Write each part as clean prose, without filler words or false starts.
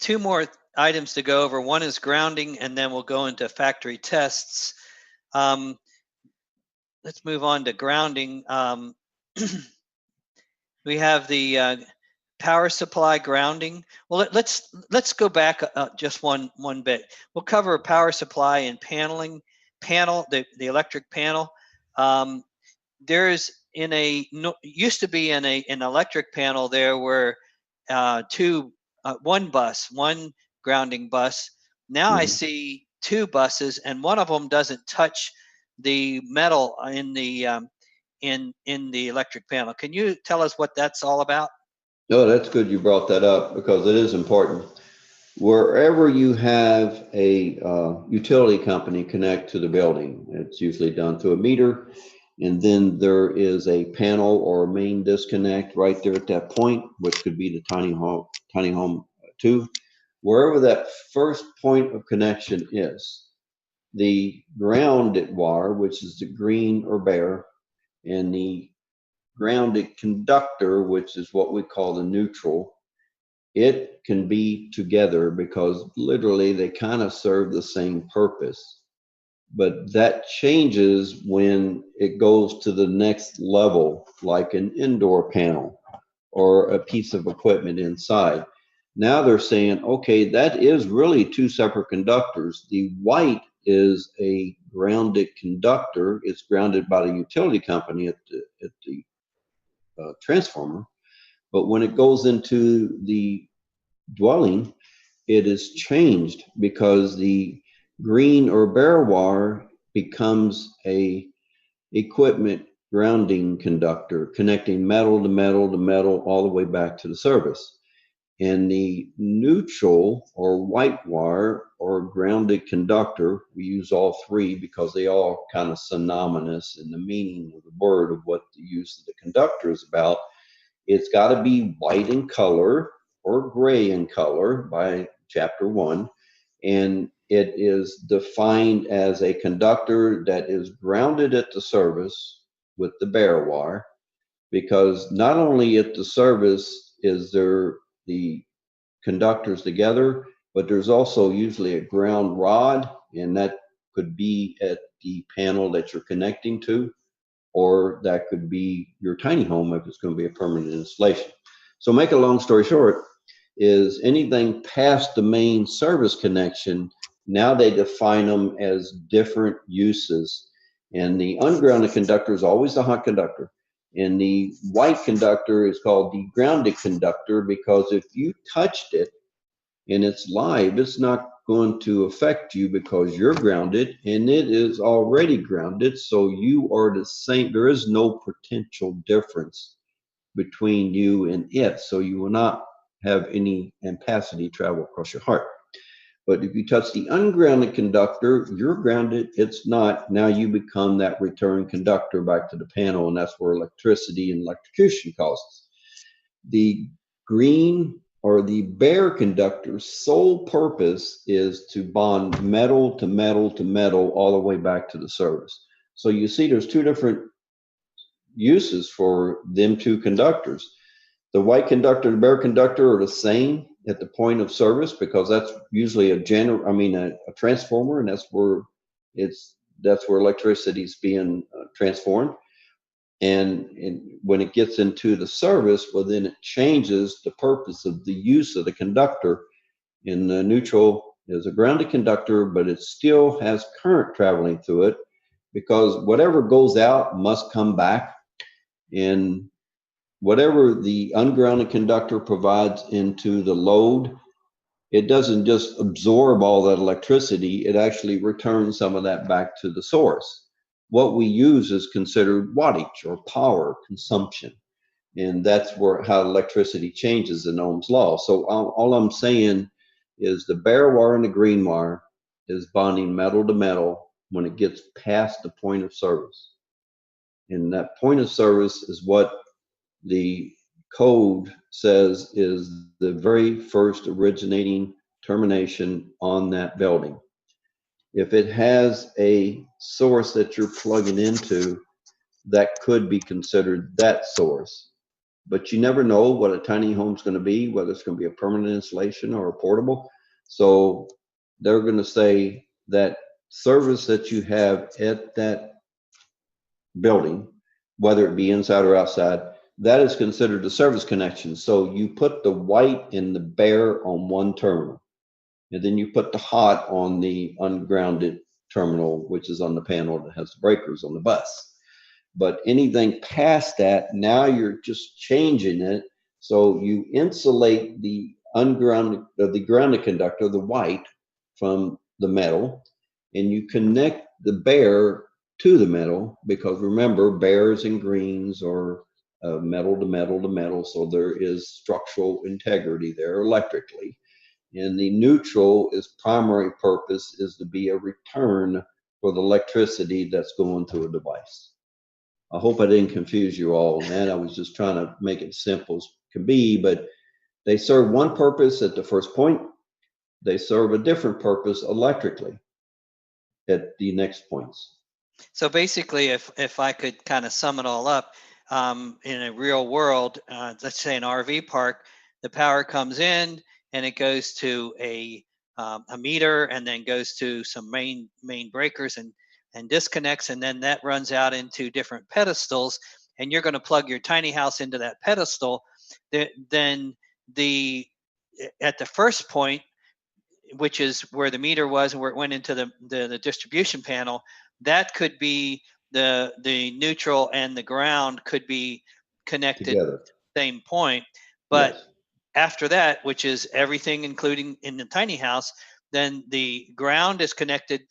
two more items to go over. One is grounding, and then we'll go into factory tests. Let's move on to grounding. We have the power supply grounding. Well, let's go back just one bit. We'll cover power supply and panel, the electric panel. There's used to be in an electric panel there were one grounding bus. Now I see two buses, and one of them doesn't touch the metal in the electric panel. Can you tell us what that's all about? No, that's good you brought that up because it is important. Wherever you have a utility company connect to the building, it's usually done through a meter, and then there is a panel or a main disconnect right there at that point, which could be the tiny home 2. Wherever that first point of connection is, the grounded wire, which is the green or bare, and the grounded conductor, which is what we call the neutral, it can be together because literally they kind of serve the same purpose. But that changes when it goes to the next level, like an indoor panel or a piece of equipment inside. Now they're saying, okay, that is really two separate conductors. The white is a grounded conductor. It's grounded by the utility company at the transformer. But when it goes into the dwelling, it is changed because the green or bare wire becomes a equipment grounding conductor, connecting metal to metal to metal all the way back to the service. And the neutral or white wire or grounded conductor, we use all three because they all kind of synonymous in the meaning of the word of what the use of the conductor is about. It's got to be white in color or gray in color by chapter 1. And it is defined as a conductor that is grounded at the service with the bare wire, because not only at the service is there the conductors together, but there's also usually a ground rod, and that could be at the panel that you're connecting to, or that could be your tiny home if it's going to be a permanent installation. So make a long story short, is anything past the main service connection, now they define them as different uses. And the ungrounded conductor is always the hot conductor. And the white conductor is called the grounded conductor because if you touched it and it's live, it's not going to affect you because you're grounded and it is already grounded. So you are the same. There is no potential difference between you and it. So you will not have any ampacity travel across your heart. But if you touch the ungrounded conductor, you're grounded, it's not. Now you become that return conductor back to the panel, and that's where electricity and electrocution causes. The green or the bare conductor's sole purpose is to bond metal to metal to metal all the way back to the service. So you see there's two different uses for them two conductors. The white conductor and the bare conductor are the same at the point of service because that's usually a transformer, and that's where electricity is being transformed. And when it gets into the service, well, then it changes the purpose of the use of the conductor. In the neutral is a grounded conductor, but it still has current traveling through it because whatever goes out must come back. And whatever the ungrounded conductor provides into the load, it doesn't just absorb all that electricity, it actually returns some of that back to the source. What we use is considered wattage or power consumption. And that's how electricity changes in Ohm's law. So all I'm saying is the bare wire and the green wire is bonding metal to metal when it gets past the point of service. And that point of service is what the code says is the very first originating termination on that building. If it has a source that you're plugging into, that could be considered that source. but you never know what a tiny home's going to be, whether it's going to be a permanent installation or a portable. So they're going to say that service that you have at that building, whether it be inside or outside, that is considered a service connection. So you put the white and the bare on one terminal, and then you put the hot on the ungrounded terminal, which is on the panel that has the breakers on the bus. But anything past that, now you're just changing it. So you insulate the ungrounded, the grounded conductor, the white, from the metal, and you connect the bare to the metal, because remember, bares and greens are metal to metal to metal. So there is structural integrity there electrically. And the neutral is primary purpose is to be a return for the electricity that's going to a device. I hope I didn't confuse you all, man. I was just trying to make it simple as can be, but they serve one purpose at the first point. They serve a different purpose electrically at the next points. So basically, if I could kind of sum it all up, in a real world, let's say an RV park, the power comes in and it goes to a meter, and then goes to some main breakers and disconnects, and then that runs out into different pedestals, and you're going to plug your tiny house into that pedestal. Then the at the first point, which is where the meter was and where it went into the distribution panel, that could be the neutral, and the ground could be connected Together. to the same point. But Yes. after that, which is everything including in the tiny house, then the ground is connected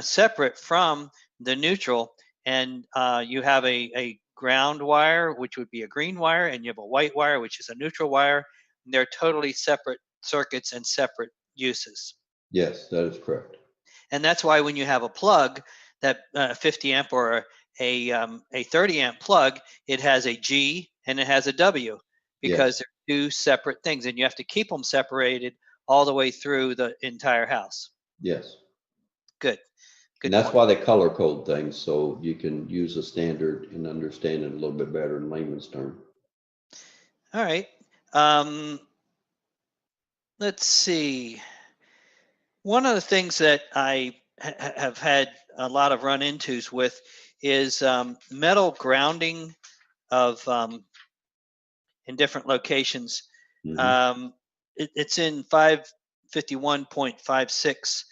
separate from the neutral, and you have a ground wire, which would be a green wire, and you have a white wire, which is a neutral wire. They're totally separate circuits and separate uses. Yes, that is correct. And that's why when you have a plug, that 50 amp or a 30 amp plug, it has a G and it has a W, because Yes. they're two separate things, and you have to keep them separated all the way through the entire house. Yes. Good, And good that's point. why they color code things, so you can use a standard and understand it a little bit better in layman's term. All right. Um, let's see. One of the things that I have had a lot of run-intos with is metal grounding of in different locations. Hmm. Um, it's in 551.56,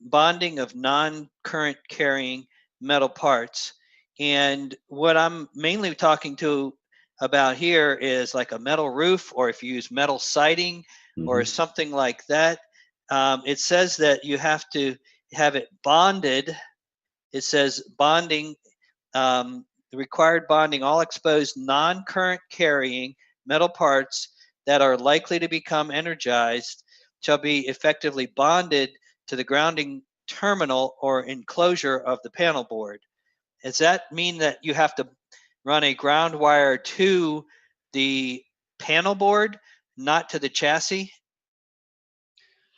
bonding of non-current carrying metal parts. And what I'm mainly talking to about here is like a metal roof, or if you use metal siding or Hmm. something like that. It says that you have to have it bonded. It says bonding, the required bonding, all exposed non-current carrying metal parts that are likely to become energized shall be effectively bonded to the grounding terminal or enclosure of the panel board. Does that mean that you have to run a ground wire to the panel board, not to the chassis?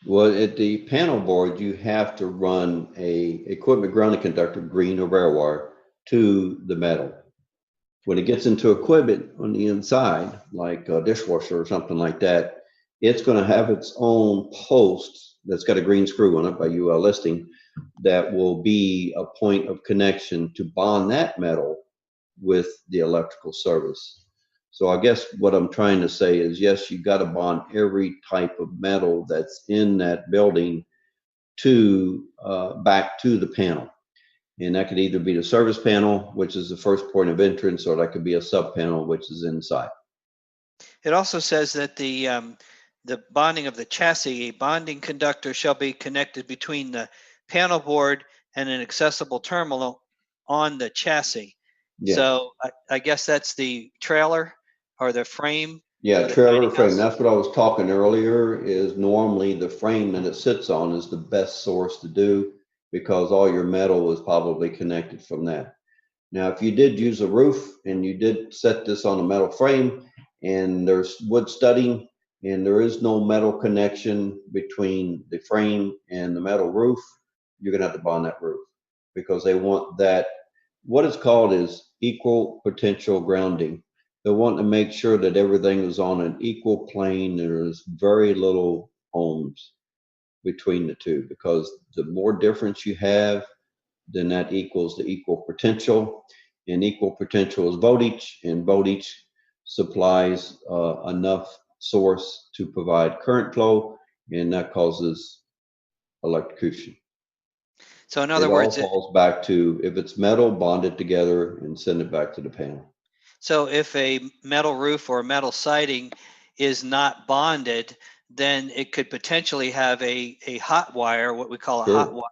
Well, at the panel board, you have to run a equipment grounding conductor, green or bare wire, to the metal. When it gets into equipment on the inside, like a dishwasher or something like that, it's going to have its own post that's got a green screw on it by UL listing that will be a point of connection to bond that metal with the electrical service. So I guess what I'm trying to say is, yes, you got to bond every type of metal that's in that building to back to the panel. And that could either be the service panel, which is the first point of entrance, or that could be a sub panel, which is inside. It also says that the bonding of the chassis, a bonding conductor shall be connected between the panel board and an accessible terminal on the chassis. Yes. So I guess that's the trailer or the frame Yeah, for the trailer tiny frame. house. That's what I was talking earlier, is normally the frame that it sits on is the best source to do, because all your metal is probably connected from that. Now, if you did use a roof and you did set this on a metal frame and there's wood studding and there is no metal connection between the frame and the metal roof, you're gonna have to bond that roof, because they want that. What it's called is equal potential grounding. They're wanting to make sure that everything is on an equal plane. There's very little ohms between the two, because the more difference you have, then that equals the equal potential, and equal potential is voltage, and voltage supplies enough source to provide current flow, and that causes electrocution. So in It other all words, falls back to, if it's metal, bond it together and send it back to the panel. so if a metal roof or metal siding is not bonded, then it could potentially have a hot wire, what we call a hot Sure.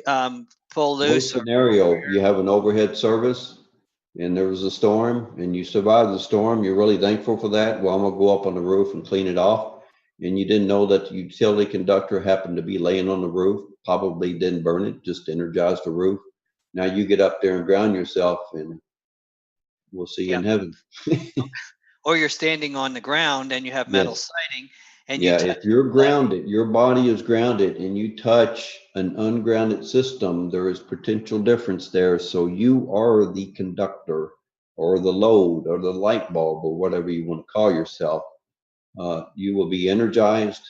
wire, pull Worst loose or scenario, you have an overhead service and there was a storm and you survived the storm. You're really thankful for that. Well, I'm gonna go up on the roof and clean it off. And you didn't know that the utility conductor happened to be laying on the roof, probably didn't burn it, just energized the roof. Now you get up there and ground yourself, and we'll see you yeah, in heaven. or you're standing on the ground and you have metal Yes. siding and you Yeah, touch if you're like, grounded, your body is grounded, and you touch an ungrounded system, there is potential difference there. So you are the conductor or the load or the light bulb or whatever you want to call yourself. You will be energized,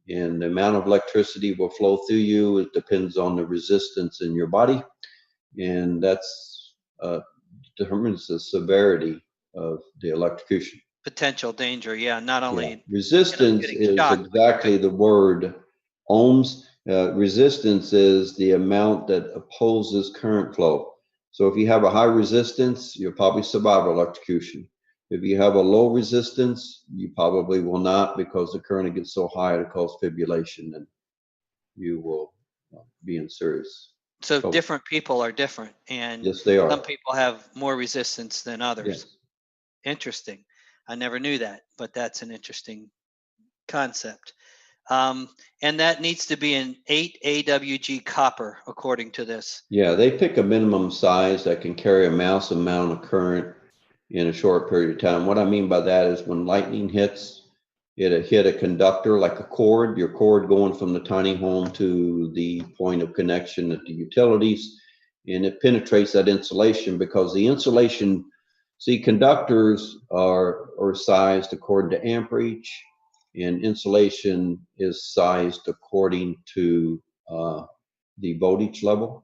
and the amount of electricity will flow through you. It depends on the resistance in your body, and that's determines the severity of the electrocution. potential danger. Yeah, not Yeah, only resistance getting is shocked, but exactly the word. Ohms, resistance is the amount that opposes current flow. So if you have a high resistance, you'll probably survive electrocution. If you have a low resistance, you probably will not, because the current gets so high it causes fibrillation, and you will be in serious so trouble. different people are different, and Yes, they some are. people have more resistance than others. Yes. Interesting. I never knew that, but that's an interesting concept. And that needs to be an 8 AWG copper, according to this. Yeah, they pick a minimum size that can carry a mass amount of current in a short period of time. What I mean by that is, when lightning hits, it hit a conductor like a cord, your cord going from the tiny home to the point of connection at the utilities, and it penetrates that insulation, because the insulation, see, conductors are sized according to amperage, and insulation is sized according to the voltage level.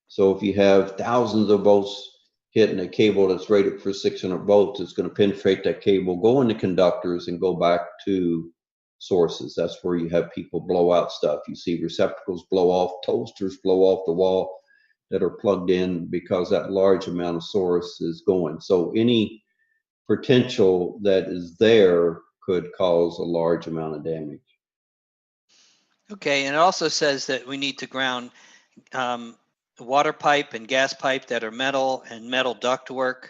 So if you have thousands of volts hitting a cable that's rated for 600 volts, it's going to penetrate that cable, go into conductors, and go back to sources. That's where you have people blow out stuff. You see receptacles blow off, toasters blow off the wall that are plugged in, because that large amount of source is going. So any potential that is there could cause a large amount of damage. Okay, and it also says that we need to ground water pipe and gas pipe that are metal and metal ductwork,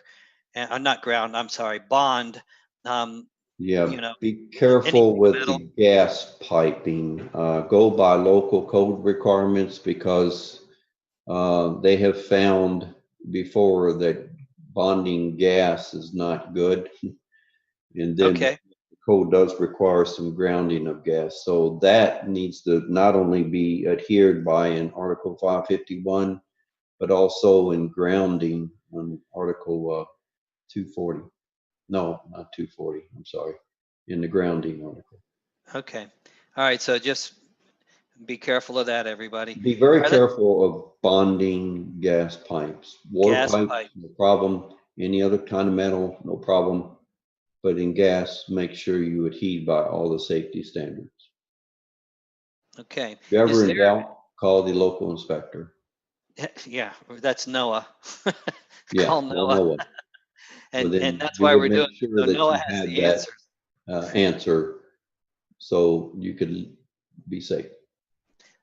and not ground. I'm sorry, bond. Um, Yeah, you know, be anything careful with metal. the gas piping. Go by local code requirements, because they have found before that bonding gas is not good. And then Okay, the code does require some grounding of gas. So that needs to not only be adhered by in Article 551, but also in grounding on Article 240. No, not 240. I'm sorry. In the grounding article. okay, all right. So just be careful of that, everybody. Be very All right, careful of bonding gas pipes. Water gas pipes, pipe. no problem. Any other kind of metal, no problem. But in gas, make sure you adhere by all the safety standards. Okay, If you're is ever in there? doubt, call the local inspector. Yeah, that's Noah. Yeah, Call call Noah, Noah. But and then that's you why would we're doing make it. sure So that Noah you has had the that answers. answer, so you could be safe.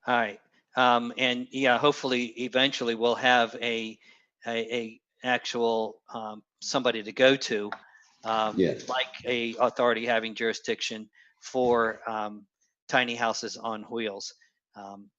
All right. And yeah, hopefully eventually we'll have a actual somebody to go to, Yes. like a authority having jurisdiction for tiny houses on wheels. Um,